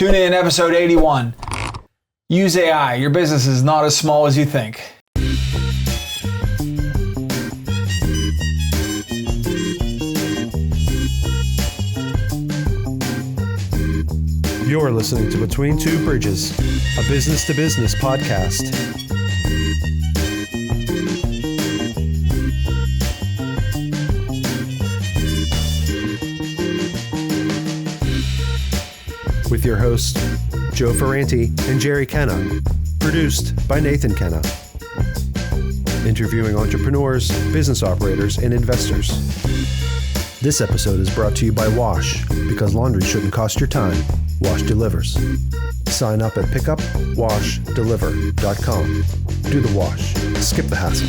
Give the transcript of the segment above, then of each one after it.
Tune in, episode 81. Use AI. Your business is not as small as you think. You're listening to Between Two Bridges, a business-to-business podcast. With your hosts, Joe Ferranti and Jerry Kenna. Produced by Nathan Kenna. Interviewing entrepreneurs, business operators, and investors. This episode is brought to you by Wash, because laundry shouldn't cost your time. Wash delivers. Sign up at pickupwashdeliver.com. Do the wash. Skip the hassle.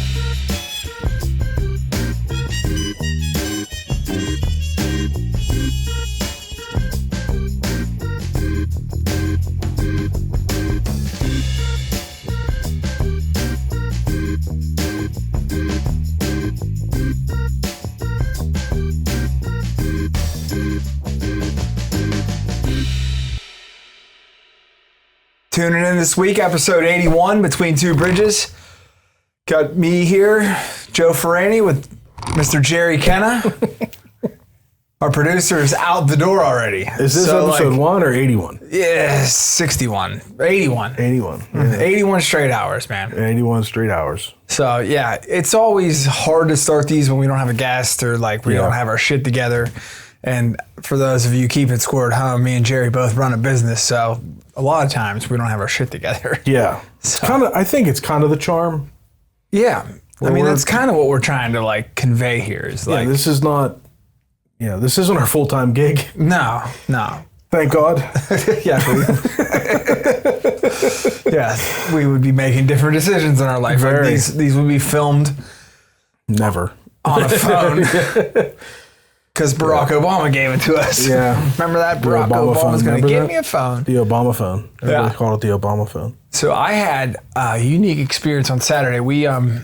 Tuning in this week, episode 81, Between Two Bridges. Got me here, Joe Ferranti, with Mr. Jerry Kenna. Our producer is out the door already. Is this episode 1 or 81? Yeah, 61. 81. 81. Yeah. 81 straight hours, man. 81 straight hours. So, yeah, it's always hard to start these when we don't have a guest or we don't have our shit together. And for those of you keeping score at home, me and Jerry both run a business, so a lot of times we don't have our shit together. Yeah. So, I think it's kind of the charm. Yeah. I mean, that's kind of what we're trying to convey here is this is not, this isn't our full-time gig. No. Thank God. Yeah. Yeah. We would be making different decisions in our life. These would be filmed. Never. On a phone. Because Barack Obama gave it to us. Yeah. Remember that? Barack Obama's going to give me a phone. The Obama phone. Everybody called it the Obama phone. So I had a unique experience on Saturday. We, I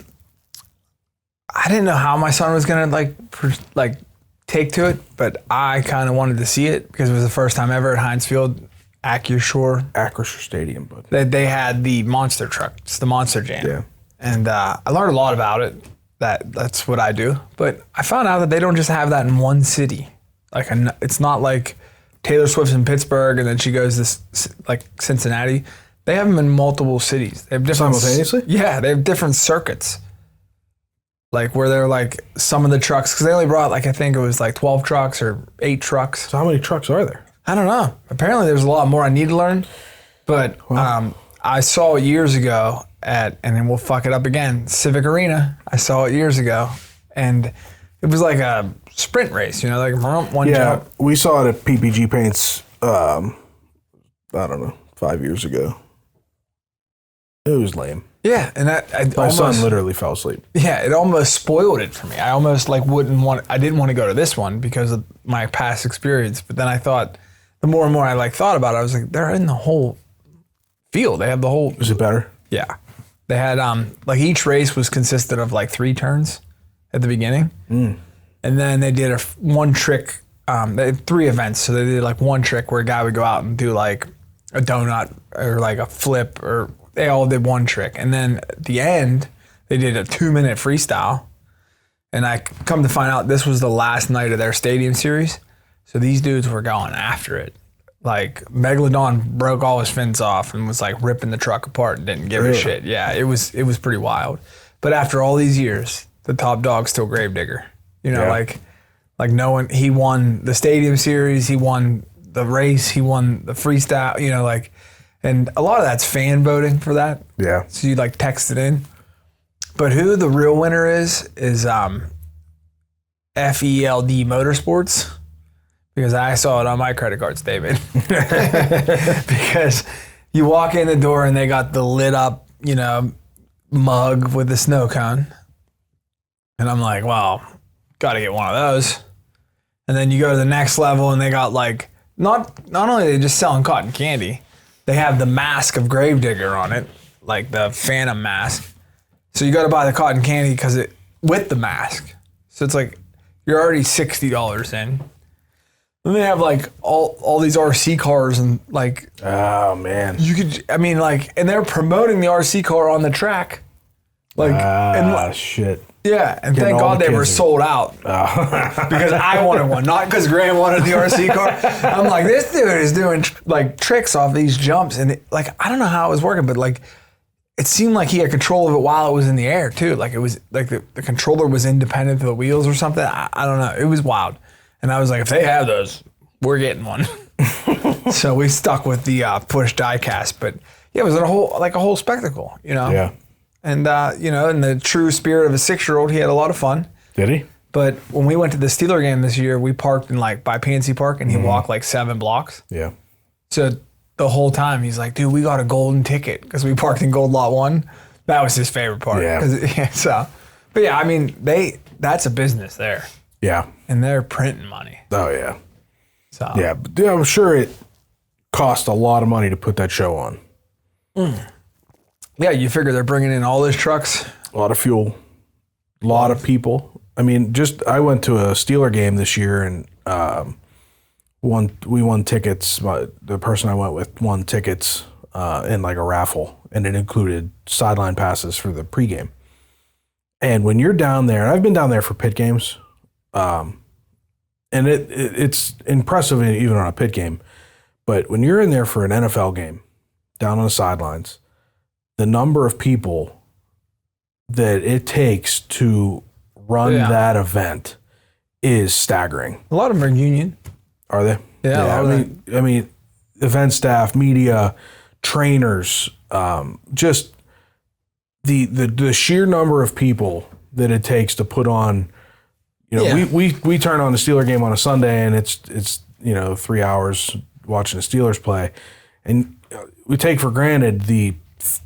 didn't know how my son was going to take to it, but I kind of wanted to see it because it was the first time ever at Heinz Field, Acrisure Stadium. But they had the monster truck. It's the Monster Jam. Yeah. And I learned a lot about it. That's what I do. But I found out that they don't just have that in one city. It's not like Taylor Swift's in Pittsburgh and then she goes to Cincinnati. They have them in multiple cities. They have different simultaneously? Yeah, they have different circuits. Where they're some of the trucks, because they only brought I think it was 12 trucks or 8 trucks. So how many trucks are there? I don't know. Apparently there's a lot more I need to learn. But I saw it years ago and then we'll fuck it up again, Civic Arena. I saw it years ago. And it was like a sprint race, one jump. We saw it at PPG Paints, I don't know, 5 years ago. It was lame. Yeah, and my son literally fell asleep. Yeah, it almost spoiled it for me. I almost I didn't want to go to this one because of my past experience. But then I thought, the more and more I thought about it, I was they're in the whole field. They have the whole. Is it better? Yeah, they had each race was consisted of 3 turns at the beginning, and then they did one trick. They had 3 events, so they did one trick where a guy would go out and do a donut or a flip or. They all did one trick. And then at the end, they did a 2-minute freestyle. And I come to find out this was the last night of their stadium series. So these dudes were going after it. Megalodon broke all his fins off and was ripping the truck apart and didn't give a shit. Yeah, it was pretty wild. But after all these years, the top dog's still Gravedigger. No one, he won the stadium series, he won the race, he won the freestyle, and a lot of that's fan voting for that. Yeah. So you text it in. But who the real winner is FELD Motorsports. Because I saw it on my credit card statement. Because you walk in the door and they got the lit up, mug with the snow cone. And I'm well, got to get one of those. And then you go to the next level and they got not only are they just selling cotton candy, they have the mask of Gravedigger on it, the Phantom mask. So you got to buy the cotton candy with the mask. So it's you're already $60 in. And they have like all these RC cars and like. Oh man. And they're promoting the RC car on the track. Shit. Yeah, and Getting thank all God the they were kids sold out. Because I wanted one, not because Graham wanted the RC car. I'm like, this dude is doing like tricks off these jumps, and I don't know how it was working, but like it seemed like he had control of it while it was in the air too. Like it was like the controller was independent of the wheels or something. I don't know. It was wild, and I was like, if they have those, we're getting one. So we stuck with the push die cast, but yeah, it was a whole spectacle, you know. Yeah. And, in the true spirit of a 6-year-old, he had a lot of fun. Did he? But when we went to the Steeler game this year, we parked in by PNC Park, and he walked like 7 blocks. Yeah. So the whole time he's like, dude, we got a golden ticket because we parked in Gold Lot 1. That was his favorite part. Yeah. But yeah, I mean, that's a business there. Yeah. And they're printing money. Oh yeah. So yeah, but I'm sure it cost a lot of money to put that show on. Yeah, you figure they're bringing in all those trucks. A lot of fuel, a lot of people. I mean, I went to a Steeler game this year and we won tickets. The person I went with won tickets in like a raffle, and it included sideline passes for the pregame. And when you're down there, and I've been down there for pit games, and it's impressive even on a pit game, but when you're in there for an NFL game, down on the sidelines, the number of people that it takes to run that event is staggering. A lot of them are union. Are they? Yeah. I mean, event staff, media, trainers, just the sheer number of people that it takes to put on. We turn on the Steeler game on a Sunday, and it's 3 hours watching the Steelers play, and we take for granted the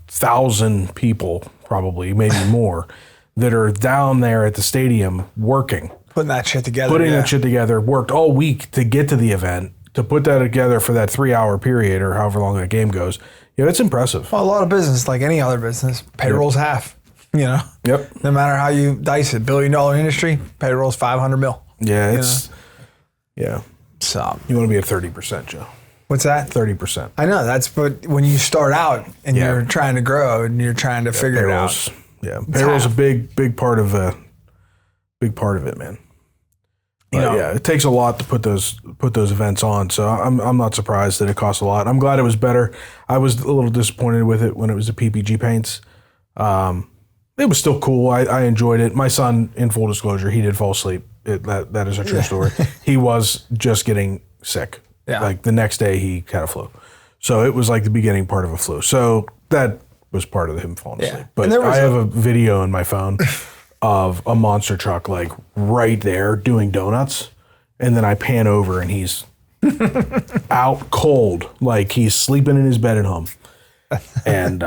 1,000 people, probably maybe more, that are down there at the stadium working. Putting that shit together. Worked all week to get to the event, to put that together for that 3-hour period or however long that game goes. Yeah, it's impressive. Well, a lot of business, like any other business, payroll's half, Yep. No matter how you dice it, $1 billion industry, payroll's $500 million. Yeah, yeah. So you want to be at 30%, Joe. What's that? 30%. I know, but when you start out and you're trying to grow and you're trying to figure it out. Yeah, payroll's a big part of it, man. It takes a lot to put those events on. So I'm not surprised that it costs a lot. I'm glad it was better. I was a little disappointed with it when it was the PPG paints. It was still cool. I enjoyed it. My son, in full disclosure, he did fall asleep. That is a true story. He was just getting sick. Yeah. Like the next day he had a flu. So it was like the beginning part of a flu. So that was part of him falling asleep. But I have a video in my phone of a monster truck like right there doing donuts. And then I pan over and he's out cold. Like he's sleeping in his bed at home. And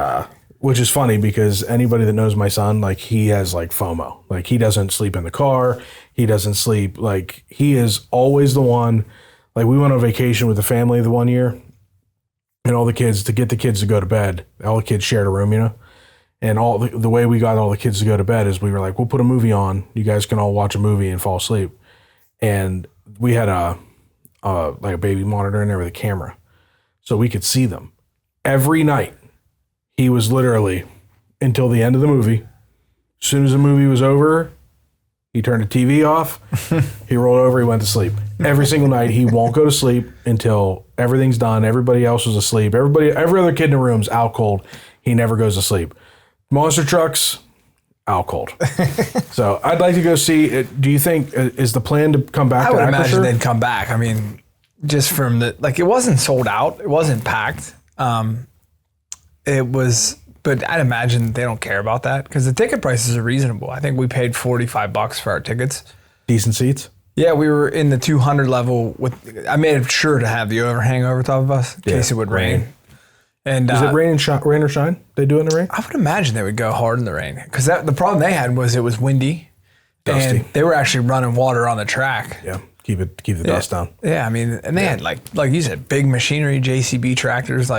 which is funny because anybody that knows my son, like he has like FOMO. Like he doesn't sleep in the car. He doesn't sleep. Like he is always the one. Like we went on vacation with the family the one year, and all the kids, to get the kids to go to bed, all the kids shared a room, and all the way we got all the kids to go to bed is we were like, we'll put a movie on. You guys can all watch a movie and fall asleep. And we had like a baby monitor in there with a camera so we could see them. Every night, he was literally, until the end of the movie, as soon as the movie was over, he turned the TV off, he rolled over, he went to sleep. Every single night, he won't go to sleep until everything's done. Everybody else was asleep. Every other kid in the room's out cold. He never goes to sleep. Monster trucks, out cold. So I'd like to go see it. Do you think, is the plan to come back to Acrisure? I would imagine they'd come back. I mean, just from it wasn't sold out. It wasn't packed. It was... But I'd imagine they don't care about that because the ticket prices are reasonable. I think we paid $45 for our tickets. Decent seats? Yeah, we were in the 200 level. I made sure to have the overhang over top of us in case it would rain. And is it rain or shine? They do it in the rain? I would imagine they would go hard in the rain because the problem they had was it was windy. Dusty. And they were actually running water on the track. Yeah, keep the dust down. Yeah, I mean, and they had like you said, big machinery, JCB tractors,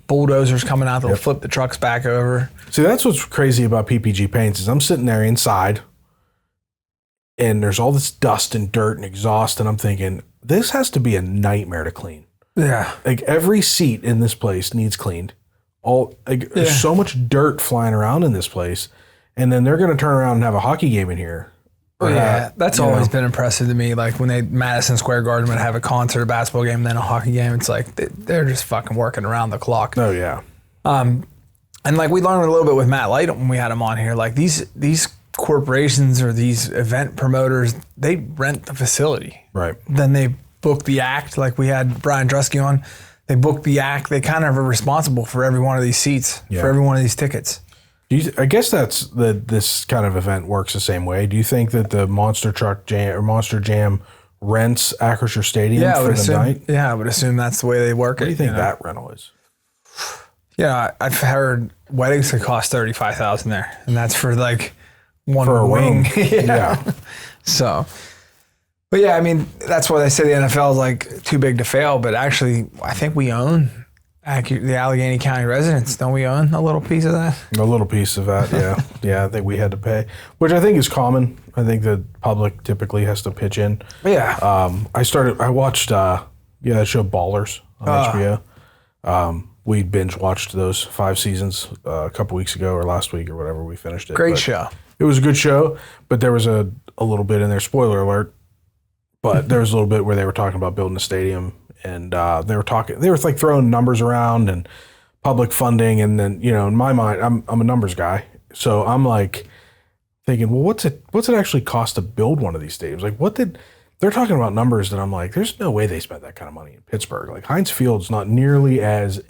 bulldozers coming out that'll flip the trucks back over. See, that's what's crazy about PPG paints is I'm sitting there inside and there's all this dust and dirt and exhaust and I'm thinking, this has to be a nightmare to clean. Yeah. Like every seat in this place needs cleaned. There's so much dirt flying around in this place. And then they're going to turn around and have a hockey game in here. That's always been impressive to me. Like when Madison Square Garden would have a concert, a basketball game, and then a hockey game, it's like they're just fucking working around the clock. Oh, yeah. And like we learned a little bit with Matt Light when we had him on here, like these corporations or these event promoters, they rent the facility. Right. Then they book the act. Like we had Brian Drusky on. They book the act. They kind of are responsible for every one of these seats, for every one of these tickets. I guess this kind of event works the same way. Do you think that the Monster Truck Jam or Monster Jam rents Acrisure Stadium for the night? Yeah, I would assume that's the way they work it. What do you think that rental is? Yeah, I've heard weddings could cost $35,000 there, and that's for like one for a wing. room. Yeah. So, but yeah, I mean, that's why they say the NFL is like too big to fail. But actually, I think we own the Allegheny County residents. Don't we own a little piece of that? A little piece of that, yeah. Yeah, I think we had to pay, which I think is common. I think the public typically has to pitch in. Yeah. I watched the show Ballers on HBO. We binge watched those 5 seasons a couple weeks ago or last week or whatever. We finished it. Great show. It was a good show, but there was a little bit in there, spoiler alert, but there was a little bit where they were talking about building a stadium, and they were like throwing numbers around and public funding, and then, in my mind, I'm a numbers guy, so I'm like thinking, well, what's it actually cost to build one of these stadiums? Like they're talking about numbers that I'm like, there's no way they spent that kind of money in Pittsburgh. Like Heinz Field's not nearly as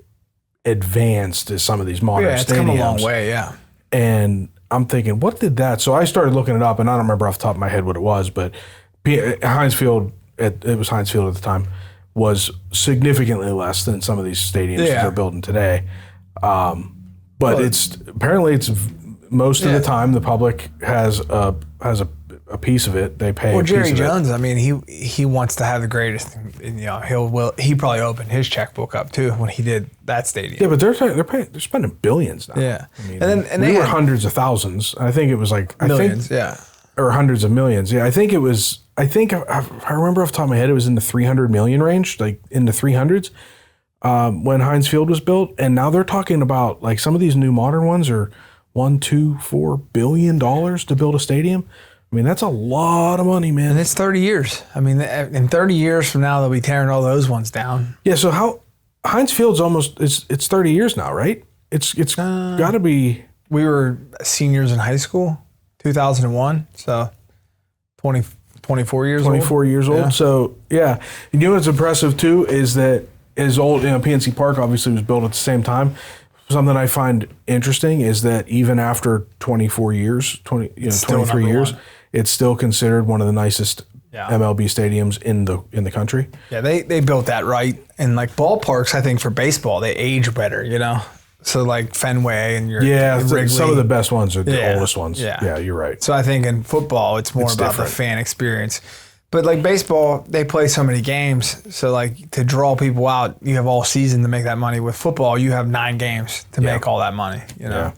advanced as some of these modern stadiums. Yeah, it's come a long way, yeah. And I'm thinking, what did that? So I started looking it up, and I don't remember off the top of my head what it was, but Heinz Field, it was Heinz Field at the time, was significantly less than some of these stadiums that they're building today. But it's most of the time the public has a piece of it. They pay. Well, a piece Jerry of Jones, it. I mean, he wants to have the greatest. And, he probably opened his checkbook up too when he did that stadium. Yeah, but they're spending billions now. Yeah, I mean, and we were hundreds of thousands. I think it was like millions. Or hundreds of millions. Yeah, I think it was. I remember off the top of my head, it was in the 300 million range, like in the 300s, when Heinz Field was built. And now they're talking about like some of these new modern ones are $1, $2, $4 billion to build a stadium. I mean, that's a lot of money, man. And it's 30 years. I mean, in 30 years from now, they'll be tearing all those ones down. Yeah. So how Heinz Field's it's 30 years now, right? It's got to be. We were seniors in high school, 2001. So 24 years old. 24 years old. Yeah. So yeah. And you know what's impressive too is that as old, PNC Park obviously was built at the same time. Something I find interesting is that even after 24 years, 23 years, it's still considered one of the nicest MLB stadiums in the country. Yeah, they built that right. And like ballparks, I think for baseball, they age better, So like Fenway and Wrigley. Some of the best ones are the oldest ones. Yeah, you're right. So I think in football, it's more about different. The fan experience. But like baseball, they play so many games. So like to draw people out, you have all season to make that money. With football, you have 9 games to make all that money, Yeah.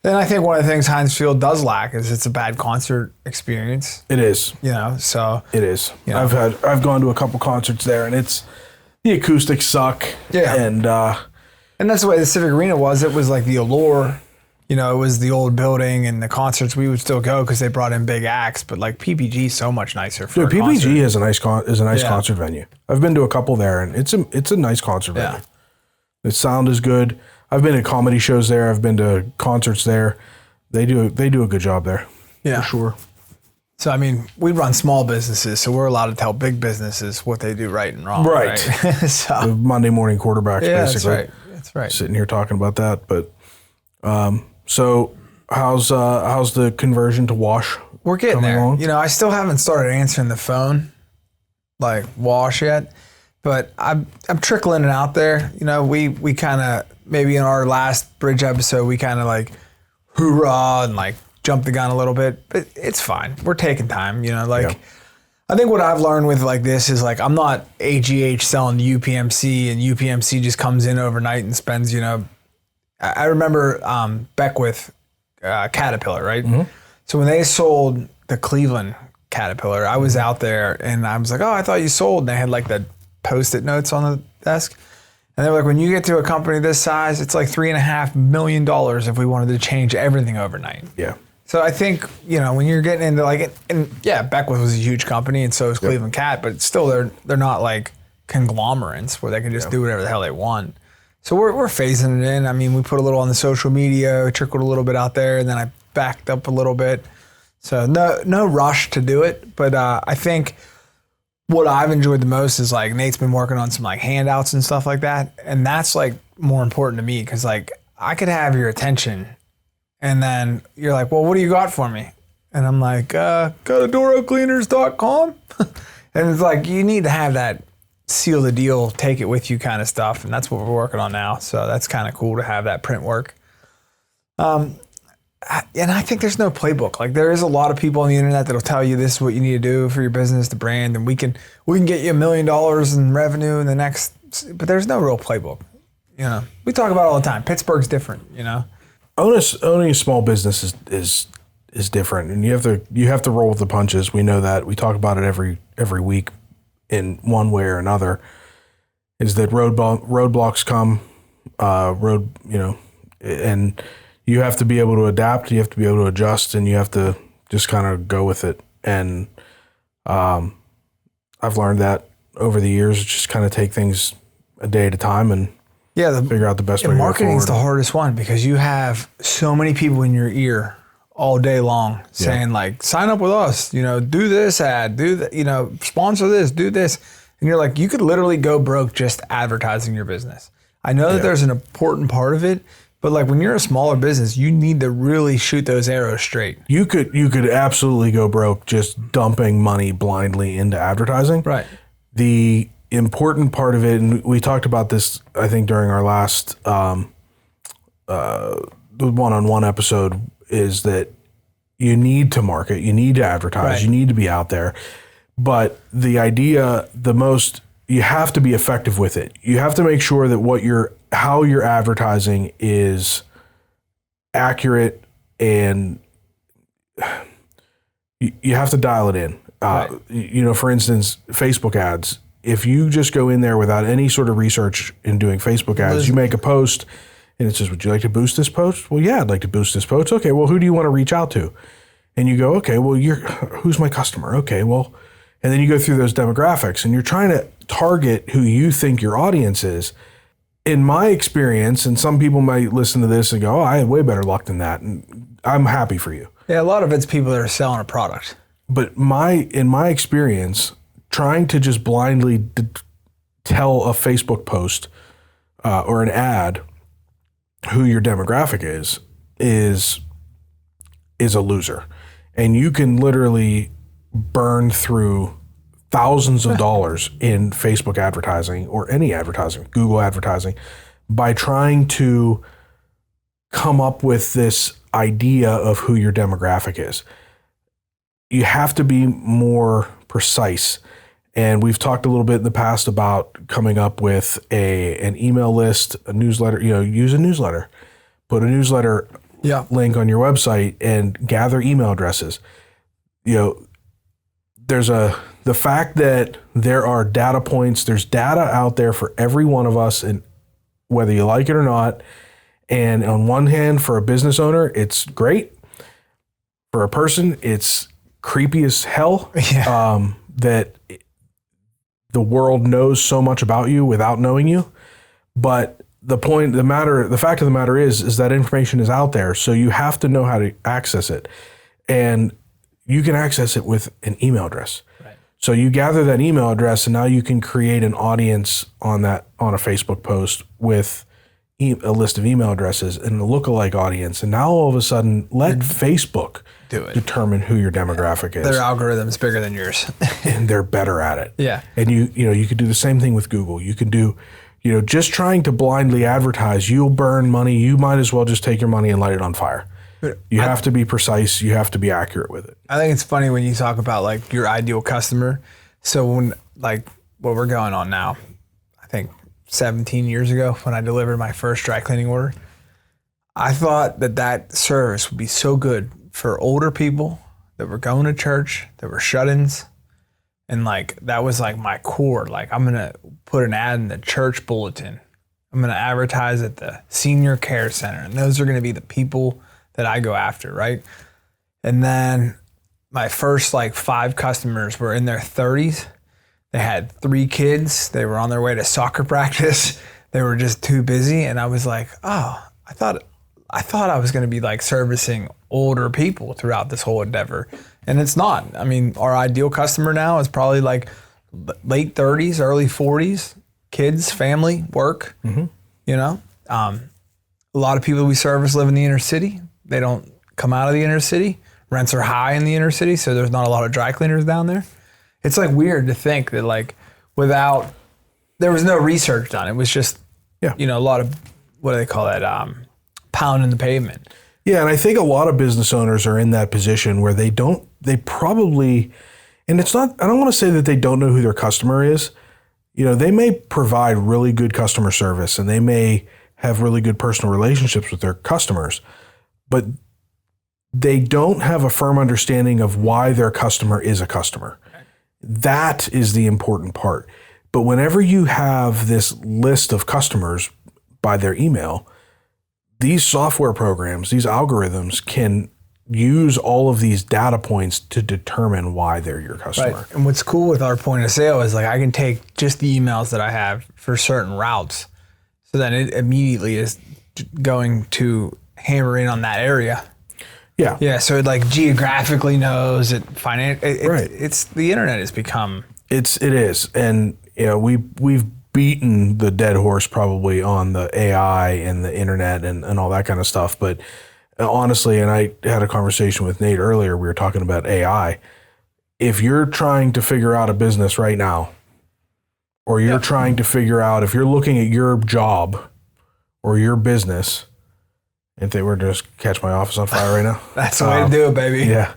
Then I think one of the things Heinz Field does lack is it's a bad concert experience. It is. So it is. I've gone to a couple concerts there, and the acoustics suck. Yeah. And that's the way the Civic Arena was. It was like the allure. It was the old building, and the concerts we would still go because they brought in big acts. But like PPG is so much nicer. For PPG is a nice concert venue. I've been to a couple there, and it's a nice concert venue. The sound is good. I've been to comedy shows there. I've been to concerts there. They do a good job there. Yeah, for sure. So I mean, we run small businesses, so we're allowed to tell big businesses what they do right and wrong. Right. So the Monday morning quarterbacks, basically. That's right. Sitting here talking about that, but. So how's the conversion to Wash? We're getting there. Along? I still haven't started answering the phone like Wash yet, but I'm trickling it out there. We kind of maybe in our last bridge episode we kind of like hoorah and like jumped the gun a little bit, but it's fine. We're taking time. I think what I've learned with like this is like I'm not AGH selling to UPMC and UPMC just comes in overnight and spends I remember Beckwith Caterpillar, right? Mm-hmm. So when they sold the Cleveland Caterpillar. I was out there and I was like, oh, I thought you sold. And they had like the Post-it notes on the desk. And they were like, when you get to a company this size, it's like $3.5 million if we wanted to change everything overnight. Yeah. So I think, when you're getting into like, and yeah, Beckwith was a huge company and so is Cleveland Cat, but still they're not like conglomerates where they can just do whatever the hell they want. So we're phasing it in. I mean, we put a little on the social media, trickled a little bit out there, and then I backed up a little bit. So no rush to do it. But I think what I've enjoyed the most is like Nate's been working on some like handouts and stuff like that. And that's like more important to me because like I could have your attention and then you're like, well, what do you got for me? And I'm like, go to DoroCleaners.com. And it's like, you need to have that seal the deal, take it with you kind of stuff. And that's what we're working on now. So that's kind of cool to have that print work. And I think there's no playbook. Like there is a lot of people on the internet that'll tell you this is what you need to do for your business, the brand, and we can get you $1 million in revenue in the next, but there's no real playbook. We talk about it all the time. Pittsburgh's different, Owning a small business is different, and you have to roll with the punches. We know that. We talk about it every week in one way or another. Is that roadblocks come, and you have to be able to adapt, you have to be able to adjust, and you have to just kind of go with it. And I've learned that over the years, just kind of take things a day at a time and figure out the best way to go forward. Marketing's the hardest one because you have so many people in your ear all day long saying like, sign up with us, do this ad, do that, sponsor this, do this. And you're like, you could literally go broke just advertising your business. I know that there's an important part of it, but like when you're a smaller business, you need to really shoot those arrows straight. You could absolutely go broke just dumping money blindly into advertising. Right. The important part of it, and we talked about this, I think, during our last one-on-one episode, is that you need to market, you need to advertise, you need to be out there. But the idea, you have to be effective with it. You have to make sure that how you're advertising is accurate, and you have to dial it in. For instance, Facebook ads. If you just go in there without any sort of research in doing Facebook ads, you make a post and it says, would you like to boost this post? Well, yeah, I'd like to boost this post. Okay, well, who do you want to reach out to? And you go, okay, well, who's my customer? Okay, well, and then you go through those demographics and you're trying to target who you think your audience is. In my experience, and some people might listen to this and go, oh, I had way better luck than that. And I'm happy for you. Yeah, a lot of it's people that are selling a product. But in my experience, trying to just blindly tell a Facebook post or an ad who your demographic is a loser. And you can literally burn through thousands of dollars in Facebook advertising or any advertising, Google advertising, by trying to come up with this idea of who your demographic is. You have to be more precise. And we've talked a little bit in the past about coming up with an email list, a newsletter, use a newsletter, put a newsletter link on your website and gather email addresses. There's the fact that there are data points, there's data out there for every one of us, and whether you like it or not. And on one hand, for a business owner, it's great. For a person, it's creepy as hell that the world knows so much about you without knowing you. But the fact of the matter is that information is out there. So you have to know how to access it. And you can access it with an email address. Right. So you gather that email address, and now you can create an audience on a Facebook post with a list of email addresses and a lookalike audience. And now all of a sudden, let Facebook determine who your demographic is. Their algorithm is bigger than yours. And they're better at it. Yeah. And you could do the same thing with Google. You can do, just trying to blindly advertise, you'll burn money. You might as well just take your money and light it on fire. You have to be precise. You have to be accurate with it. I think it's funny when you talk about like your ideal customer. So when like what we're going on now, I think 17 years ago when I delivered my first dry cleaning order, I thought that service would be so good for older people that were going to church, that were shut-ins. And like, that was like my core. Like, I'm going to put an ad in the church bulletin. I'm going to advertise at the senior care center. And those are going to be the people that I go after, right? And then my first like 5 customers were in their 30s. They had 3 kids. They were on their way to soccer practice. They were just too busy. And I was like, oh, I thought I was going to be like servicing older people throughout this whole endeavor. And it's not. I mean, our ideal customer now is probably like late 30s, early 40s, kids, family, work, you know. A lot of people we service live in the inner city. They don't come out of the inner city. Rents are high in the inner city, so there's not a lot of dry cleaners down there. It's like weird to think that like there was no research done. It was just, you know, a lot of, what do they call that? Pounding the pavement. Yeah, and I think a lot of business owners are in that position where they probably, and it's not, I don't want to say that they don't know who their customer is. You know, they may provide really good customer service and they may have really good personal relationships with their customers, but they don't have a firm understanding of why their customer is a customer. That is the important part. But whenever you have this list of customers by their email, these software programs, these algorithms can use all of these data points to determine why they're your customer. Right. And what's cool with our point of sale is like I can take just the emails that I have for certain routes. So then it immediately is going to hammer in on that area. Yeah. Yeah. So it like geographically knows it. It's the internet has become. It is. And you know, we've beaten the dead horse probably on the AI and the internet and all that kind of stuff. But honestly, and I had a conversation with Nate earlier, we were talking about AI. If you're trying to figure out a business right now, or you're trying to figure out, if you're looking at your job or your business, if they were to just catch my office on fire right now. That's the way to do it, baby. Yeah.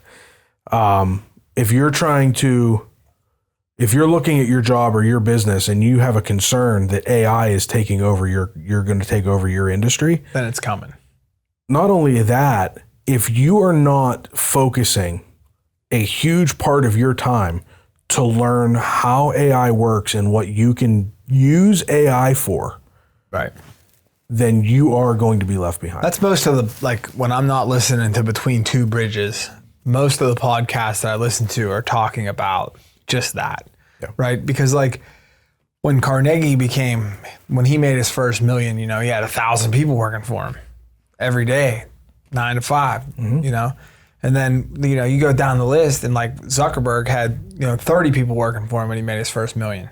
If you're looking at your job or your business and you have a concern that AI is taking over you're going to take over your industry, then it's coming. Not only that, if you are not focusing a huge part of your time to learn how AI works and what you can use AI for, right, then you are going to be left behind. That's most of the, like when I'm not listening to Between Two Bridges, most of the podcasts that I listen to are talking about just that, right? Because like when Carnegie when he made his first million, you know, he had 1,000 people working for him every day, 9 to 5, you know? And then, you know, you go down the list and like Zuckerberg had, you know, 30 people working for him when he made his first million.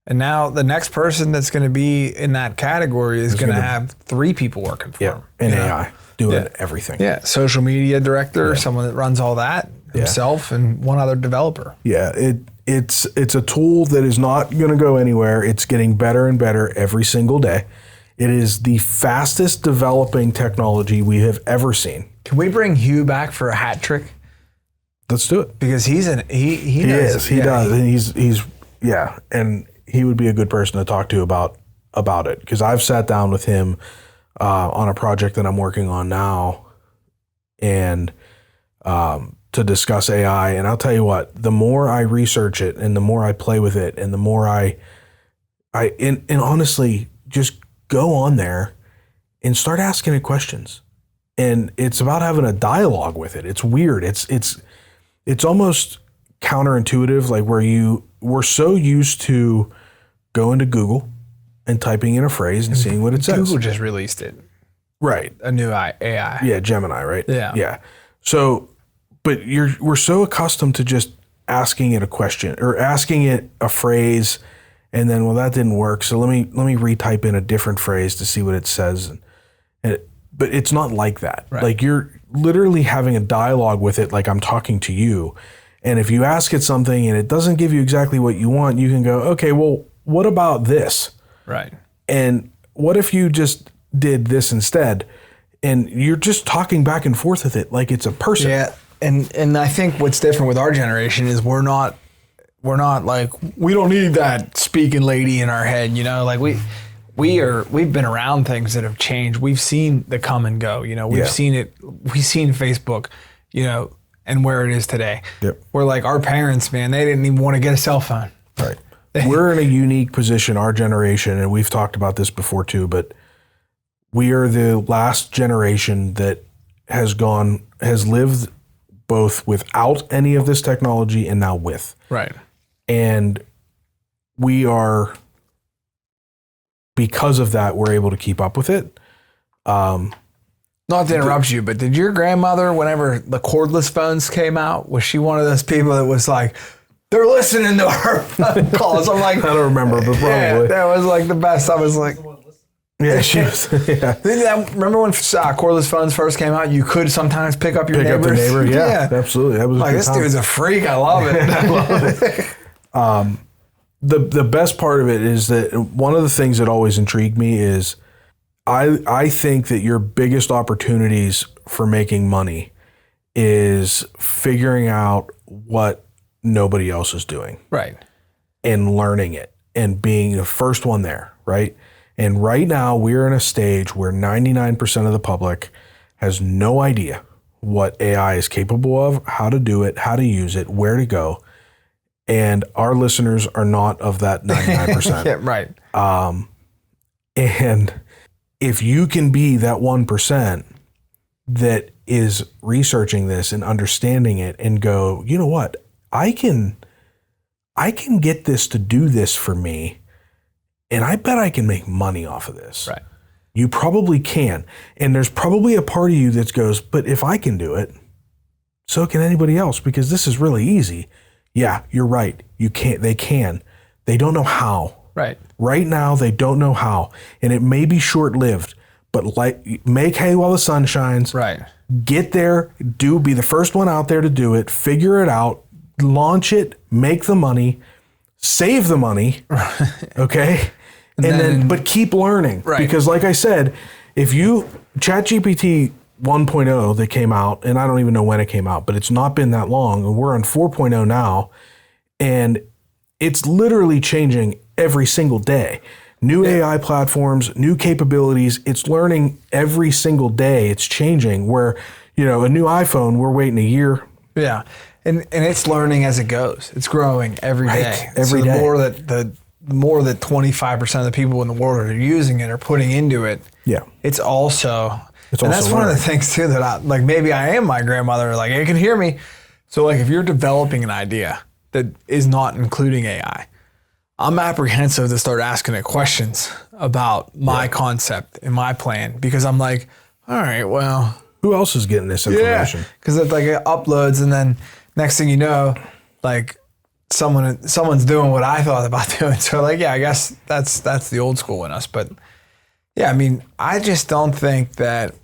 And now the next person that's going to be in that category is going to have 3 people working for him. And AI doing everything. Yeah. Social media director, someone that runs all that himself, and one other developer. Yeah. It's a tool that is not going to go anywhere. It's getting better and better every single day. It is the fastest developing technology we have ever seen. Can we bring Hugh back for a hat trick? Let's do it. Because he does. He does. And he's and he would be a good person to talk to about it, because I've sat down with him on a project that I'm working on now, and to discuss AI. And I'll tell you what, the more I research it and the more I play with it and the more I honestly just go on there and start asking it questions. And it's about having a dialogue with it. It's weird. It's almost counterintuitive, like we're so used to going to Google and typing in a phrase and seeing what it says. Google just released it. Right. A new AI. Yeah, Gemini, right? Yeah. Yeah. So, but we're so accustomed to just asking it a question or asking it a phrase, and then, well, that didn't work, so let me retype in a different phrase to see what it says. But it's not like that. Right. Like you're literally having a dialogue with it, like I'm talking to you. And if you ask it something and it doesn't give you exactly what you want, you can go, okay, well, what about this? Right. And what if you just did this instead? And you're just talking back and forth with it like it's a person. Yeah. And I think what's different with our generation is we're not like, we don't need that speaking lady in our head, you know, like we've been around things that have changed. We've seen the come and go, you know, we've seen it. We've seen Facebook, you know, and where it is today. Yep. Where like our parents, man, they didn't even want to get a cell phone. Right. We're in a unique position, our generation, and we've talked about this before too, but we are the last generation that has lived both without any of this technology and now with. Right. And we are, because of that, we're able to keep up with it. Not to interrupt you, but did your grandmother, whenever the cordless phones came out, was she one of those people that was like, they're listening to our phone calls? I'm like, I don't remember, but probably. Yeah, that was like the best. I was like, yeah, she was. Yeah. Remember when cordless phones first came out? You could sometimes pick up your neighbor. Yeah, absolutely. That was like, this dude's a freak. I love it. I love it. The best part of it is that one of the things that always intrigued me is I think that your biggest opportunities for making money is figuring out what nobody else is doing. Right. And learning it and being the first one there, right? And right now we're in a stage where 99% of the public has no idea what AI is capable of, how to do it, how to use it, where to go. And our listeners are not of that 99%. Yeah, right. And if you can be that 1% that is researching this and understanding it and go, you know what, I can get this to do this for me, and I bet I can make money off of this. Right. You probably can. And there's probably a part of you that goes, but if I can do it, so can anybody else, because this is really easy. Yeah, you're right. You can't. They can. They don't know how. Right. Right now, they don't know how. And it may be short-lived, but like, make hay while the sun shines. Right. Get there, be the first one out there to do it, figure it out, launch it, make the money, save the money, okay? And then, but keep learning. Right. Because like I said, if you, ChatGPT 1.0 that came out, and I don't even know when it came out, but it's not been that long, and we're on 4.0 now, and it's literally changing every single day. New AI platforms, new capabilities, it's learning every single day. It's changing where, you know, a new iPhone, we're waiting a year. Yeah. And it's learning as it goes. It's growing every day. Every day. The more that 25% of the people in the world are using it or putting into it, it's also that's one of the things too that I like. Maybe I am my grandmother. Like, it can hear me. So like, if you're developing an idea that is not including AI, I'm apprehensive to start asking it questions about my concept and my plan, because I'm like, all right, well, who else is getting this information? Because it's like it uploads, and then next thing you know, like someone's doing what I thought about doing. So like, yeah, I guess that's the old school in us. But yeah, I mean, I just don't think that.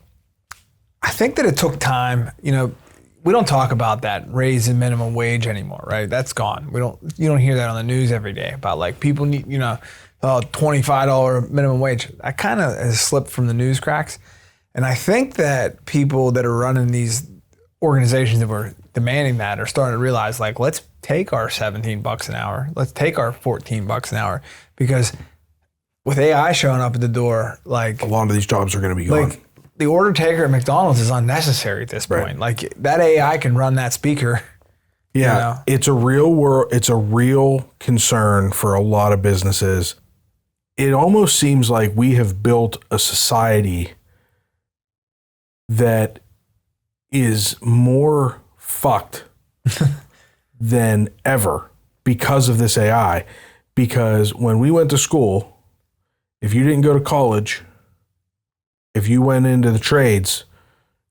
I think that it took time. You know, we don't talk about that raise in minimum wage anymore, right? That's gone. You don't hear that on the news every day about like people need, you know, $25 minimum wage. That kind of has slipped from the news cracks. And I think that people that are running these organizations that were demanding that are starting to realize, like, let's take our $17 an hour. Let's take our $14 an hour, because with AI showing up at the door, like, a lot of these jobs are going to be gone. Like, the order taker at McDonald's is unnecessary at this point. Like, that AI can run that speaker. Yeah, you know? It's a real world. It's a real concern for a lot of businesses. It almost seems like we have built a society that is more fucked than ever because of this AI. Because when we went to school, if you didn't go to college, if you went into the trades,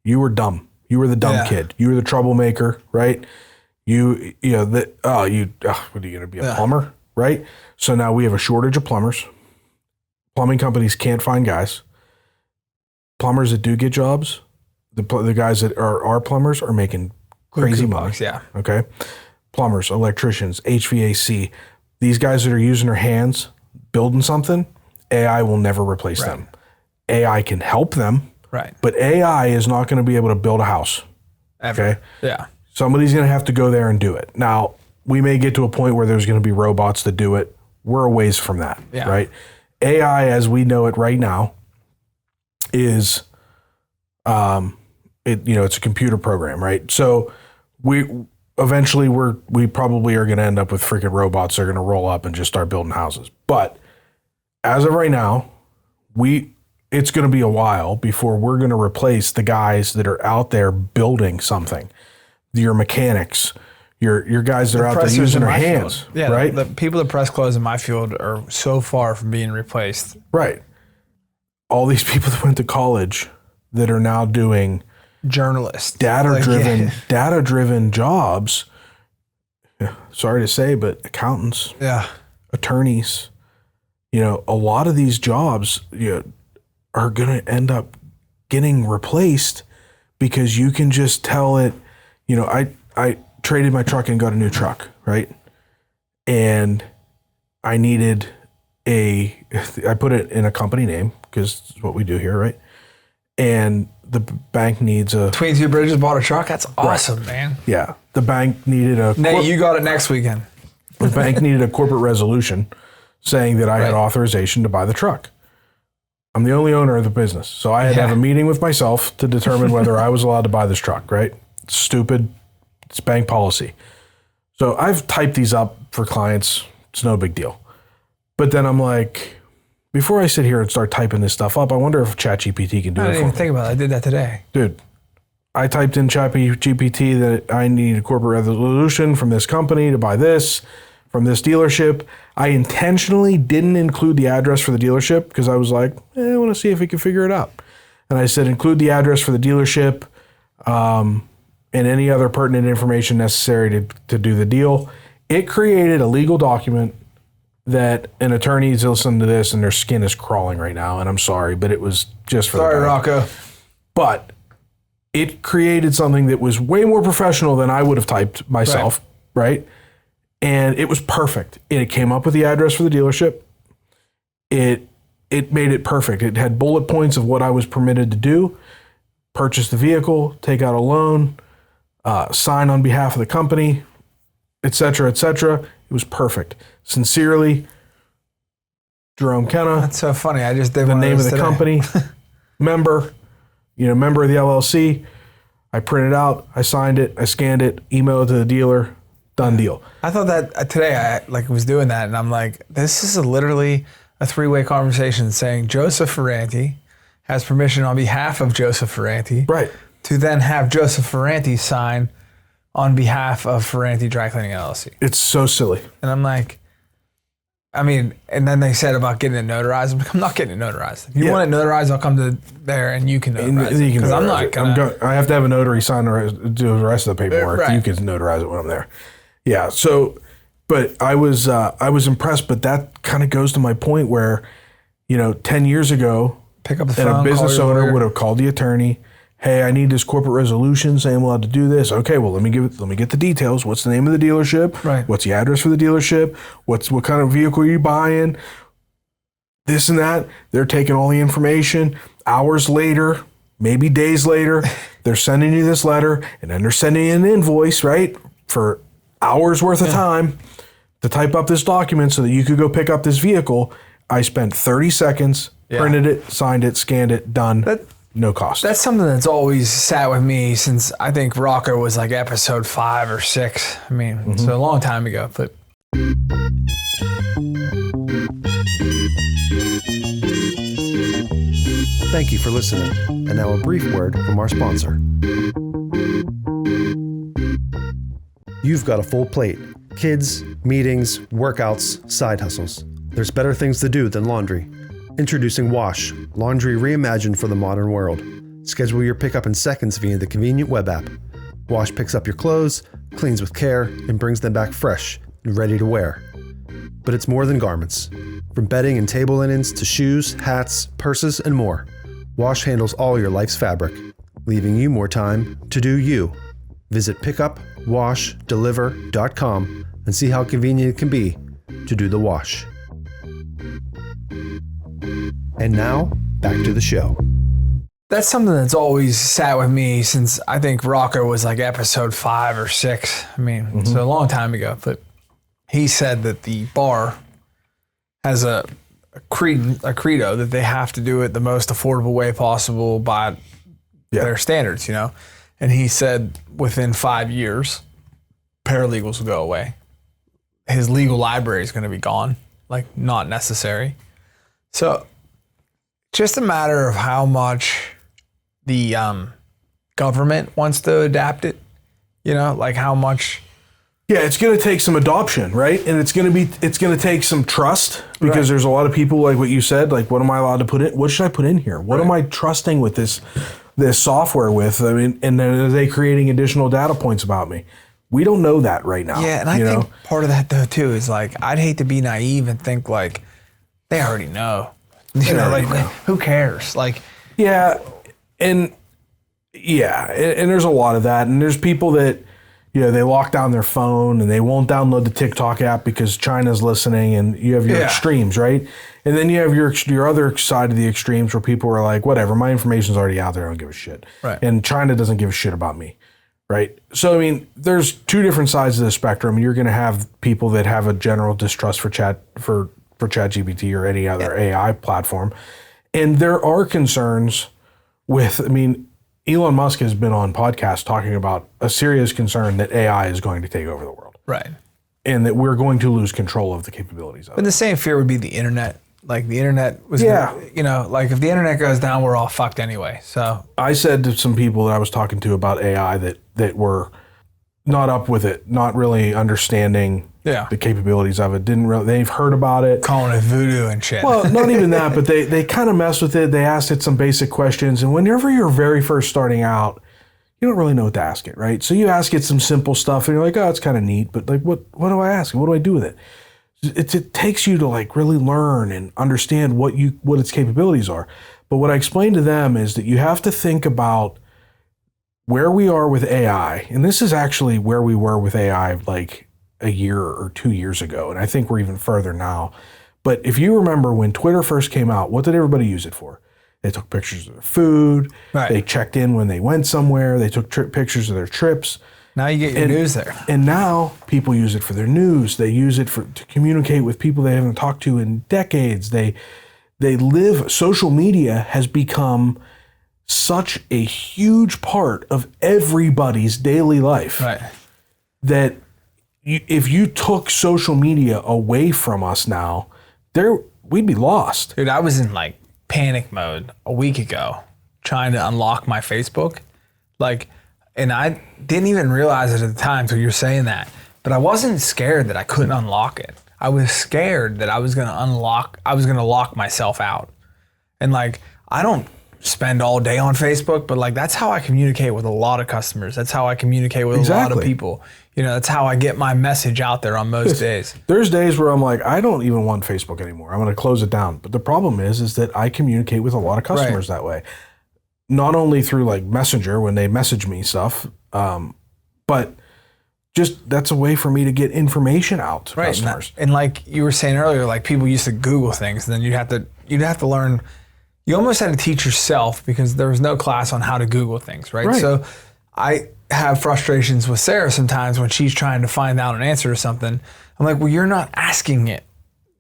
you were dumb. You were the dumb kid. You were the troublemaker, right? What are you going to be, a plumber, right? So now we have a shortage of plumbers. Plumbing companies can't find guys. Plumbers that do get jobs, the guys that are plumbers are making crazy money. Bucks, yeah. Okay. Plumbers, electricians, HVAC, these guys that are using their hands building something, AI will never replace them. AI can help them, but AI is not going to be able to build a house. Ever. Okay. Yeah. Somebody's going to have to go there and do it. Now, we may get to a point where there's going to be robots that do it. We're a ways from that, right? AI, as we know it right now, is, it's a computer program, right? So we probably are going to end up with freaking robots that are going to roll up and just start building houses. But as of right now, it's going to be a while before we're going to replace the guys that are out there building something. Your mechanics, your guys that are out there using their hands, yeah, right? The people that press clothes in my field are so far from being replaced. Right. All these people that went to college that are now doing journalists, data-driven jobs. Yeah, sorry to say, but accountants, attorneys, a lot of these jobs are going to end up getting replaced because you can just tell it. I traded my truck and got a new truck, right? And I needed I put it in a company name because it's what we do here, right? And the bank needs Between Two Bridges bought a truck? That's awesome, right, man. Yeah. The bank needed Nate, you got it next weekend. The bank needed a corporate resolution saying that I had authorization to buy the truck. I'm the only owner of the business. So I had to have a meeting with myself to determine whether I was allowed to buy this truck, right? It's stupid. It's bank policy. So I've typed these up for clients. It's no big deal. But then I'm like, before I sit here and start typing this stuff up, I wonder if ChatGPT can do it for me. I didn't even think about it. I did that today. Dude, I typed in ChatGPT that I need a corporate resolution from this company to buy this from this dealership. I intentionally didn't include the address for the dealership because I was like, I want to see if we can figure it out. And I said, include the address for the dealership and any other pertinent information necessary to do the deal. It created a legal document that an attorney's listening to this and their skin is crawling right now. And I'm sorry, but it was just for Sorry, Rocco. But it created something that was way more professional than I would have typed myself, right? And it was perfect. It came up with the address for the dealership. It made it perfect. It had bullet points of what I was permitted to do: purchase the vehicle, take out a loan, sign on behalf of the company, et cetera, et cetera. It was perfect. Sincerely, Jerome Kenna. That's so funny. I just did the one name of the today. company, member of the LLC. I printed out, I signed it, I scanned it, emailed it to the dealer, done deal. I thought that today I was doing that, and I'm like, this is literally a three-way conversation saying Joseph Ferranti has permission on behalf of Joseph Ferranti, right, to then have Joseph Ferranti sign on behalf of Ferranti Dry Cleaning LLC. It's so silly. And I'm like, and then they said about getting it notarized. I'm like, I'm not getting it notarized. If you want it notarized, I'll come to there and you can notarize it. Because I'm not gonna. I have to have a notary sign do the rest of the paperwork. Right. You can notarize it when I'm there. Yeah. So, but I was impressed. But that kind of goes to my point where, 10 years ago, pick up the phone, and a business owner would have called the attorney. Hey, I need this corporate resolution saying I'm allowed to do this. Okay, well, let me get the details. What's the name of the dealership? Right. What's the address for the dealership? What kind of vehicle are you buying? This and that. They're taking all the information. Hours later, maybe days later, they're sending you this letter, and then they're sending you an invoice, right, for hours worth of time to type up this document so that you could go pick up this vehicle. I spent 30 seconds, printed it, signed it, scanned it, done. No cost. That's something that's always sat with me since I think Rocco was like episode 5 or 6. So a long time ago. But Thank you for listening. And now a brief word from our sponsor. You've got a full plate. Kids, meetings, workouts, side hustles. There's better things to do than laundry. Introducing Wash, laundry reimagined for the modern world. Schedule your pickup in seconds via the convenient web app. Wash picks up your clothes, cleans with care, and brings them back fresh and ready to wear. But it's more than garments. From bedding and table linens to shoes, hats, purses, and more. Wash handles all your life's fabric, leaving you more time to do you. Visit pickupwashdeliver.com and see how convenient it can be to do the wash. And now, back to the show. that's something that's always sat with me since I think Rocco was like episode 5 or 6. So a long time ago. But he said that the bar has a credo that they have to do it the most affordable way possible by their standards, And he said within 5 years, paralegals will go away. His legal library is going to be gone, like not necessary. So just a matter of how much the government wants to adapt it, like how much. Yeah, it's going to take some adoption, right? And it's going to take some trust because there's a lot of people like what you said, like what am I allowed to put in? What should I put in here? What am I trusting with this software with? I mean, and then are they creating additional data points about me? We don't know that right now. Yeah, and I think part of that though too is like I'd hate to be naive and think like they already know. Who cares? Like and there's a lot of that, and there's people that they lock down their phone and they won't download the TikTok app because China's listening, and you have your extremes, right? And then you have your other side of the extremes where people are like, whatever, my information's already out there, I don't give a shit. Right. And China doesn't give a shit about me, right? So, I mean, there's two different sides of the spectrum. You're going to have people that have a general distrust for ChatGPT or any other AI platform. And there are concerns with, I mean, Elon Musk has been on podcasts talking about a serious concern that AI is going to take over the world. Right. And that we're going to lose control of the capabilities of it. And the same fear would be the internet. Like the internet was, like if the internet goes down, we're all fucked anyway. So I said to some people that I was talking to about AI that were not up with it, not really understanding the capabilities of it. They've heard about it. Calling it voodoo and shit. Well, not even that, but they kind of mess with it. They asked it some basic questions. And whenever you're very first starting out, you don't really know what to ask it, right? So you ask it some simple stuff and you're like, oh, it's kind of neat. But like, what do I ask? What do I do with it? It takes you to like really learn and understand what its capabilities are. But what I explained to them is that you have to think about where we are with AI. And this is actually where we were with AI like a year or 2 years ago. And I think we're even further now. But if you remember when Twitter first came out, what did everybody use it for? They took pictures of their food. Right. They checked in when they went somewhere. They took pictures of their trips. Now you get your news there. And now people use it for their news. They use it to communicate with people they haven't talked to in decades. Social media has become such a huge part of everybody's daily life. Right. That if you took social media away from us now, we'd be lost. Dude, I was in like panic mode a week ago trying to unlock my Facebook. And I didn't even realize it at the time until you're saying that. But I wasn't scared that I couldn't unlock it. I was scared that I was going to lock myself out. And like, I don't spend all day on Facebook, but like that's how I communicate with a lot of customers. That's how I communicate with a lot of people. That's how I get my message out there on most days. There's days where I'm like, I don't even want Facebook anymore. I'm going to close it down. But the problem is that I communicate with a lot of customers that way. Not only through like Messenger when they message me stuff, but just that's a way for me to get information out to customers. And like you were saying earlier, like people used to Google things, and then you'd have to learn. You almost had to teach yourself because there was no class on how to Google things, right? So I have frustrations with Sarah sometimes when she's trying to find out an answer to something. I'm like, well, you're not asking it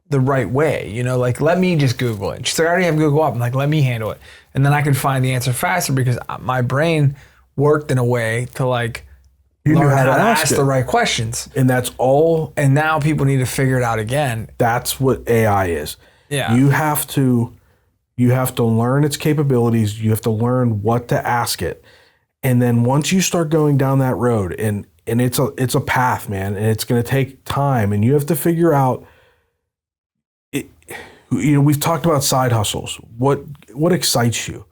the right way, like let me just Google it. She's like, I already have Google up. I'm like, let me handle it. And then I can find the answer faster because my brain worked in a way to like learn how to ask the right questions. And that's all. And now people need to figure it out again. That's what AI is. Yeah. You have to learn its capabilities. You have to learn what to ask it. And then once you start going down that road, and it's a path, man, and it's going to take time, and you have to figure out it. We've talked about side hustles. What excites you?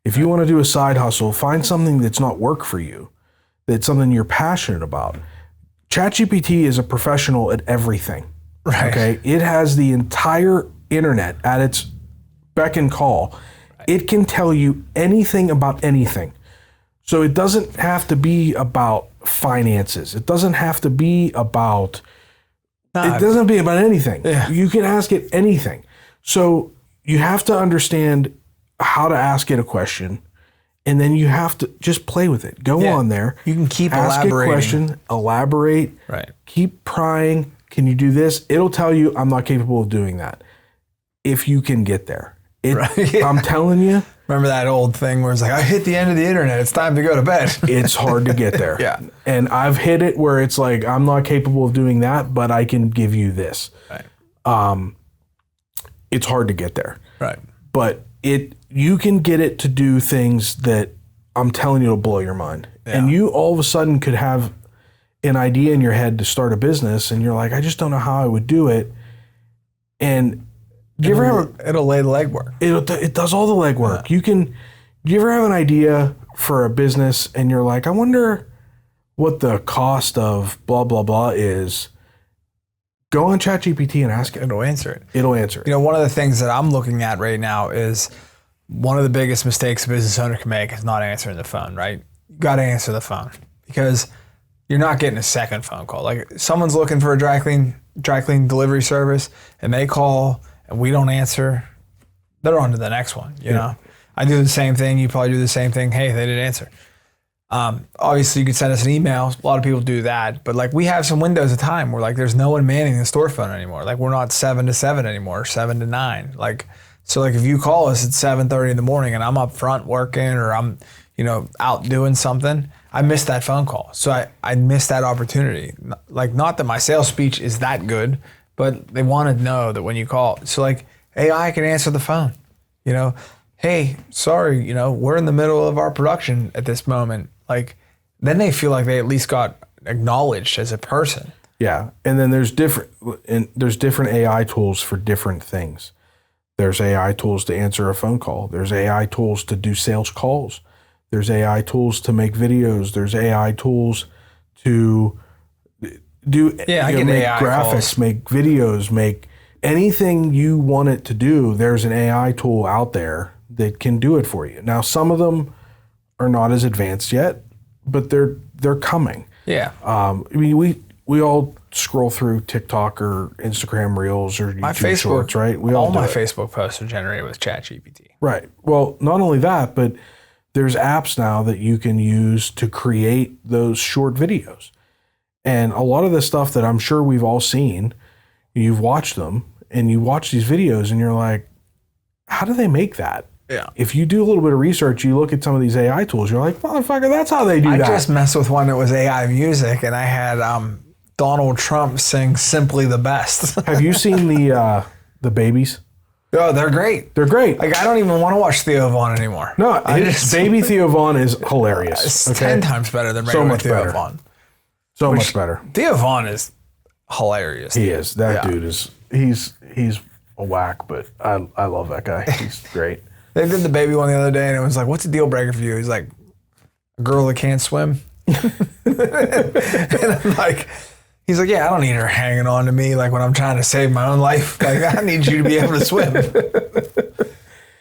If you want to do a side hustle, find something that's not work for you, that's something you're passionate about. ChatGPT is a professional at everything. Right. Okay. It has the entire internet at its beck and call. It can tell you anything about anything. So it doesn't have to be about finances. It doesn't have to be about anything. Yeah. You can ask it anything. So you have to understand how to ask it a question, and then you have to just play with it. Go on there. You can keep ask elaborating. Ask a question, elaborate. Right. Keep prying. Can you do this? It'll tell you I'm not capable of doing that. If you can get there. I'm telling you, Remember that old thing where it's like, I hit the end of the internet. It's time to go to bed. It's hard to get there. Yeah. And I've hit it where it's like, I'm not capable of doing that, but I can give you this. Right. It's hard to get there. Right. But you can get it to do things that I'm telling you will blow your mind. Yeah. And you all of a sudden could have an idea in your head to start a business, and you're like, I just don't know how I would do it. And it'll lay the legwork. It does all the legwork. Yeah. Do you ever have an idea for a business and you're like, I wonder what the cost of blah, blah, blah is? Go on ChatGPT and ask it. It'll answer it. It'll answer it. You know, one of the things that I'm looking at right now is one of the biggest mistakes a business owner can make is not answering the phone, right? You got to answer the phone because you're not getting a second phone call. Like someone's looking for a dry clean delivery service and they call and we don't answer, they're on to the next one, you know? I do the same thing. You probably do the same thing. Hey, they didn't answer. Obviously you could send us an email. A lot of people do that, but like we have some windows of time where like there's no one manning the store phone anymore. Like we're not 7 to 7 anymore, 7 to 9. Like, so like if you call us at 7:30 in the morning and I'm up front working or I'm, you know, out doing something, I missed that phone call. So I missed that opportunity. Like not that my sales speech is that good, but they want to know that when you call. So like AI can answer the phone, you know, hey, sorry, you know, we're in the middle of our production at this moment. Like then they feel like they at least got acknowledged as a person. Yeah. And then there's different AI tools for different things. There's AI tools to answer a phone call. There's AI tools to do sales calls. There's AI tools to make videos. There's AI tools to do make AI graphics, calls. Make videos, make anything you want it to do. There's an AI tool out there that can do it for you. Now, some of them are not as advanced yet, but they're coming. Yeah. I mean, we all scroll through TikTok or Instagram Reels or YouTube Shorts, right? All my Facebook posts are generated with ChatGPT. Right. Well, not only that, but there's apps now that you can use to create those short videos. And a lot of the stuff that I'm sure we've all seen, you've watched them and you watch these videos and you're like, how do they make that? Yeah. If you do a little bit of research, you look at some of these AI tools, you're like, motherfucker, that's how they do that. I just messed with one that was AI music and I had Donald Trump sing Simply the Best. Have you seen the babies? Oh, they're great. They're great. Like, I don't even want to watch Theo Von anymore. No, baby Theo Von is hilarious. It's 10 times better than regular Theo Von. So much better. Theo Von is hilarious. He is. That dude is, he's a whack, but I love that guy. He's great. They did the baby one the other day and it was like, what's a deal breaker for you? He's like, a girl that can't swim. And I'm like, he's like, yeah, I don't need her hanging on to me like when I'm trying to save my own life. Like, I need you to be able to swim.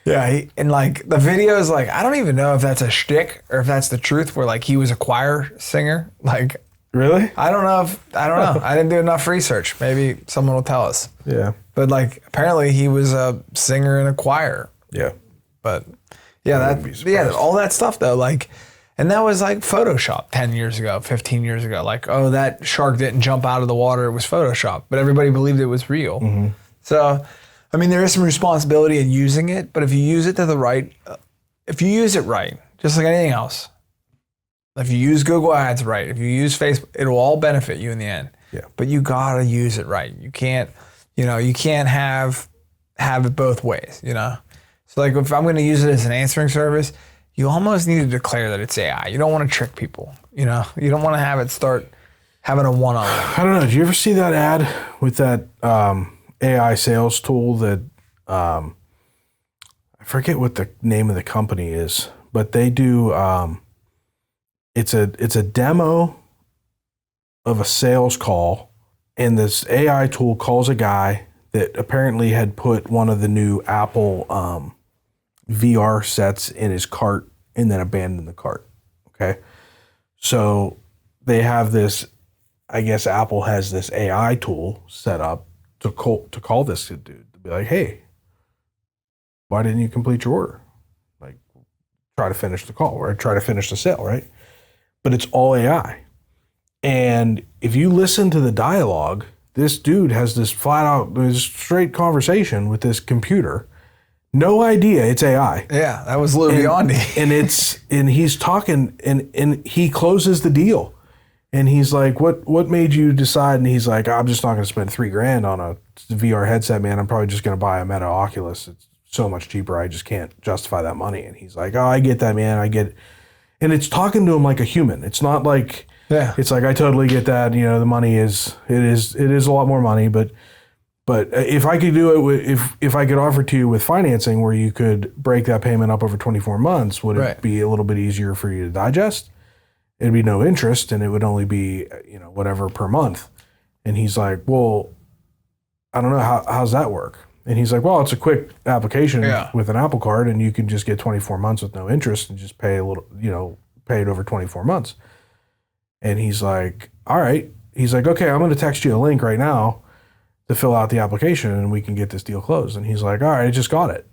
Yeah, and like the video is like, I don't even know if that's a shtick or if that's the truth where like he was a choir singer. Like, really? I don't know. I didn't do enough research. Maybe someone will tell us. Yeah. But like apparently he was a singer in a choir. Yeah. But yeah, all that stuff though, like, and that was like Photoshop 10 years ago, 15 years ago. Like, oh, that shark didn't jump out of the water. It was Photoshop, but everybody believed it was real. Mm-hmm. So, I mean, there is some responsibility in using it, but if you use it if you use it right, just like anything else, if you use Google Ads right, if you use Facebook, it'll all benefit you in the end. Yeah. But you gotta use it right. You can't have it both ways, you know? So like if I'm going to use it as an answering service, you almost need to declare that it's AI. You don't want to trick people, you know? You don't want to have it start having a one-on-one. I don't know. Did you ever see that ad with that AI sales tool that I forget what the name of the company is, but they do it's a demo of a sales call, and this AI tool calls a guy that apparently had put one of the new Apple VR sets in his cart and then abandoned the cart. Okay. So they have this, I guess Apple has this AI tool set up to call this dude to be like, hey, why didn't you complete your order? Like, try to finish the call or try to finish the sale, right? But it's all AI. And if you listen to the dialogue, this dude has this flat out, this straight conversation with this computer No idea. It's AI. Yeah, that was Lou Biondi. And he's talking and he closes the deal. And he's like, what made you decide? And he's like, I'm just not going to spend $3,000 on a VR headset, man. I'm probably just going to buy a Meta Oculus. It's so much cheaper. I just can't justify that money. And he's like, oh, I get that, man. I get it. And it's talking to him like a human. It's not like, it's like, I totally get that. You know, the money is a lot more money, but if I could do it, if I could offer to you with financing where you could break that payment up over 24 months, would it be a little bit easier for you to digest? It'd be no interest and it would only be, whatever per month. And he's like, well, I don't know, how's that work? And he's like, well, it's a quick application with an Apple Card and you can just get 24 months with no interest and just pay a little, pay it over 24 months. And he's like, all right. He's like, okay, I'm going to text you a link right now to fill out the application and we can get this deal closed. And he's like, all right, I just got it.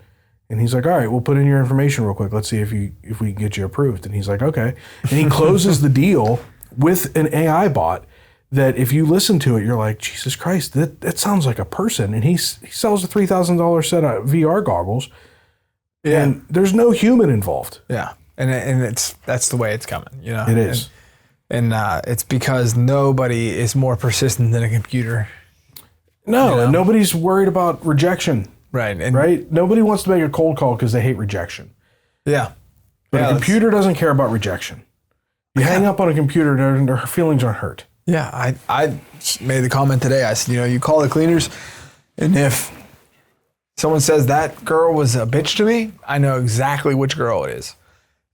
And he's like, all right, we'll put in your information real quick. Let's see if we can get you approved. And he's like, okay. And he closes the deal with an AI bot that if you listen to it, you're like, Jesus Christ, that sounds like a person. And he sells a $3,000 set of VR goggles and there's no human involved. Yeah. And that's the way it's coming, It is. And it's because nobody is more persistent than a computer. No, and nobody's worried about rejection. Right. Right? Nobody wants to make a cold call because they hate rejection. Yeah. But a computer doesn't care about rejection. You hang up on a computer and their feelings aren't hurt. Yeah. I made the comment today. I said, you call the cleaners, and if someone says that girl was a bitch to me, I know exactly which girl it is.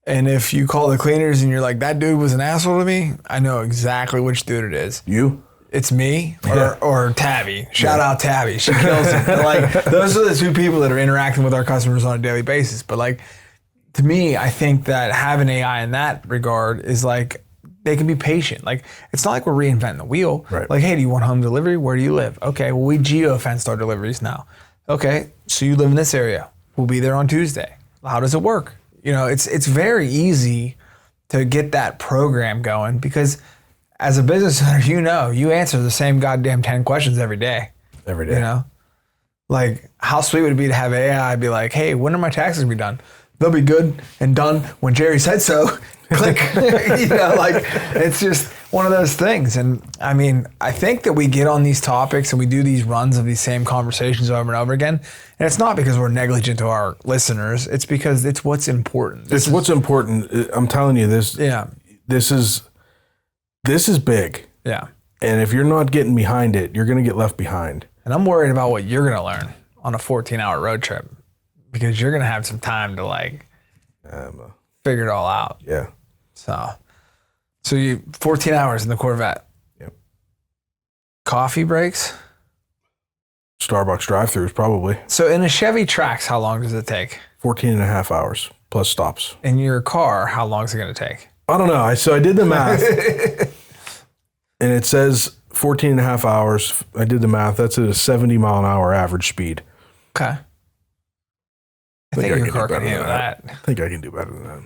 And if you call the cleaners and you're like, that dude was an asshole to me, I know exactly which dude it is. You? It's me or Tabby. Shout out Tabby. She kills it. But those are the two people that are interacting with our customers on a daily basis. But to me, I think that having AI in that regard is they can be patient. It's not like we're reinventing the wheel. Right. Hey, do you want home delivery? Where do you live? Okay, well, we geo-fenced our deliveries now. Okay, so you live in this area. We'll be there on Tuesday. How does it work? It's very easy to get that program going because as a business owner, you answer the same goddamn 10 questions every day. Every day. How sweet would it be to have AI be like, hey, when are my taxes going to be done? They'll be good and done when Jerry said so. Click. It's just one of those things. And I mean, I think that we get on these topics and we do these runs of these same conversations over and over again. And it's not because we're negligent to our listeners. It's because it's what's important. It's what's important. I'm telling you this. Yeah. This is big. Yeah. And if you're not getting behind it, you're going to get left behind. And I'm worried about what you're going to learn on a 14-hour road trip because you're going to have some time to figure it all out. Yeah. So you 14 hours in the Corvette. Yep. Coffee breaks? Starbucks drive-thrus probably. So in a Chevy Trax, how long does it take? 14 and a half hours plus stops. In your car, how long is it going to take? I don't know. So I did the math and it says 14 and a half hours. I did the math. That's at a 70 mile an hour average speed. Okay. I think your car can handle that. I think I can do better than that.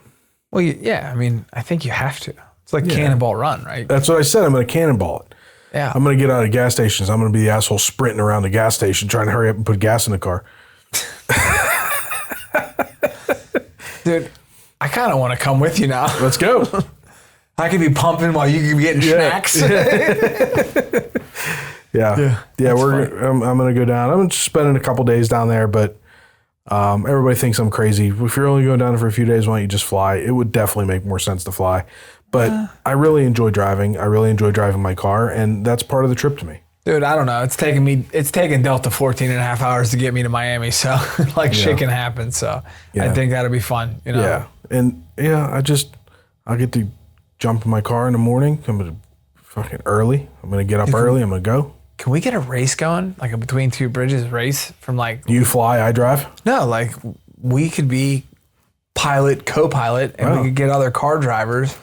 Well, yeah. I mean, I think you have to. It's like Cannonball Run, right? That's what I said. I'm going to cannonball it. Yeah. I'm going to get out of gas stations. I'm going to be the asshole sprinting around the gas station trying to hurry up and put gas in the car. Dude, I kind of want to come with you now. Let's go. I could be pumping while you could be getting snacks. Yeah. I'm going to go down. I'm just spending a couple days down there, but everybody thinks I'm crazy. If you're only going down for a few days, why don't you just fly? It would definitely make more sense to fly. But I really enjoy driving. I really enjoy driving my car, and that's part of the trip to me. Dude, I don't know. It's taken Delta 14 and a half hours to get me to Miami. So shit can happen. So I think that'll be fun. Yeah. And I'll get to jump in my car in the morning. I'm going to fucking early. I'm going to get up early. I'm going to go. Can we get a race going? Like a between two bridges race from You fly, I drive? No, we could be pilot, co-pilot, and we could get other car drivers.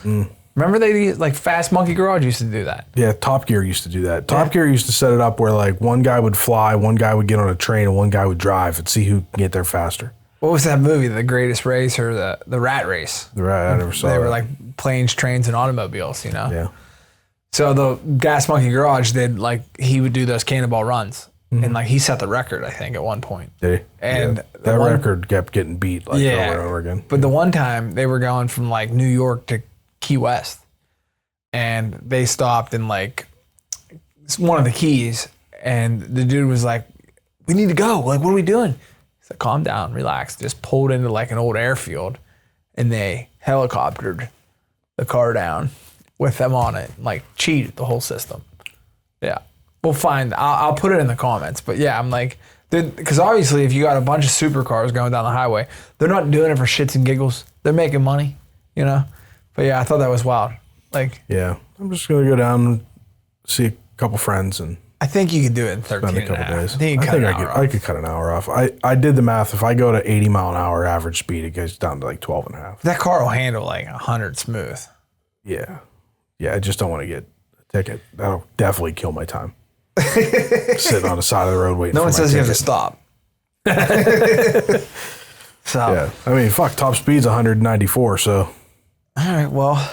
Remember Fast Monkey Garage used to do that. Yeah, Top Gear used to do that. Top Gear used to set it up where one guy would fly, one guy would get on a train, and one guy would drive and see who can get there faster. What was that movie? The Greatest Race or the Rat Race? The Rat, I never saw They that. were planes, trains, and automobiles, Yeah. So the Gas Monkey Garage he would do those cannonball runs. and like he set the record, I think, at one point. Did he? And that record kept getting beat over and over again. But the one time they were going from like New York to Key West, and they stopped in like one of the keys, and the dude was like, "We need to go. Like, what are we doing?" He's like, "Calm down, relax." Just pulled into like an old airfield, and they helicoptered the car down with them on it, like cheated the whole system. Yeah. We'll find, I'll put it in the comments, but yeah, I'm like, because obviously if you got a bunch of supercars going down the highway, they're not doing it for shits and giggles. They're making money, you know? But yeah, I thought that was wild. Like, yeah, I'm just going to go down and see a couple friends and I think you could do it in 13 spend a couple days. I could cut an hour off. I did the math. If I go to 80 mile an hour average speed, it goes down to like 12 and a half. That car will handle like 100 smooth. Yeah. Yeah, I just don't want to get a ticket. That'll definitely kill my time. Sitting on the side of the road waiting for my ticket. No one says you have to stop. So yeah, I mean, fuck, top speed's 194, so. All right, well,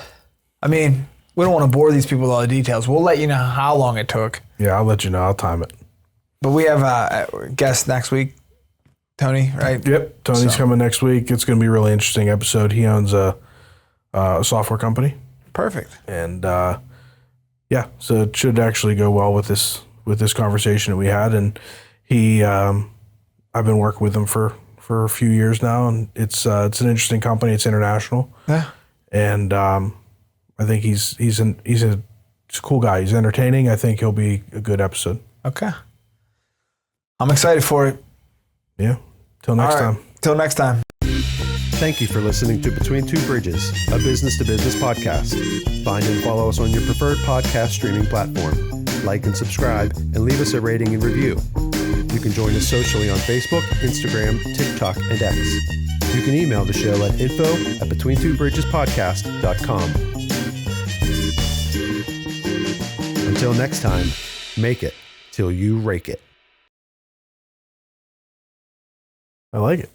I mean, we don't want to bore these people with all the details. We'll let you know how long it took. Yeah, I'll let you know. I'll time it. But we have a guest next week, Tony, right? Yep, Tony's coming next week. It's going to be a really interesting episode. He owns a software company. Perfect. And yeah, so it should actually go well with this conversation that we had. And he, I've been working with him for a few years now, and it's an interesting company. It's international. Yeah. And I think he's a cool guy. He's entertaining. I think he'll be a good episode. Okay. I'm excited for it. Yeah. Till next time. Till next time. Thank you for listening to Between Two Bridges, a business-to-business podcast. Find and follow us on your preferred podcast streaming platform. Like and subscribe, and leave us a rating and review. You can join us socially on Facebook, Instagram, TikTok, and X. You can email the show at info@betweentwobridgespodcast.com. Until next time, make it till you rake it. I like it.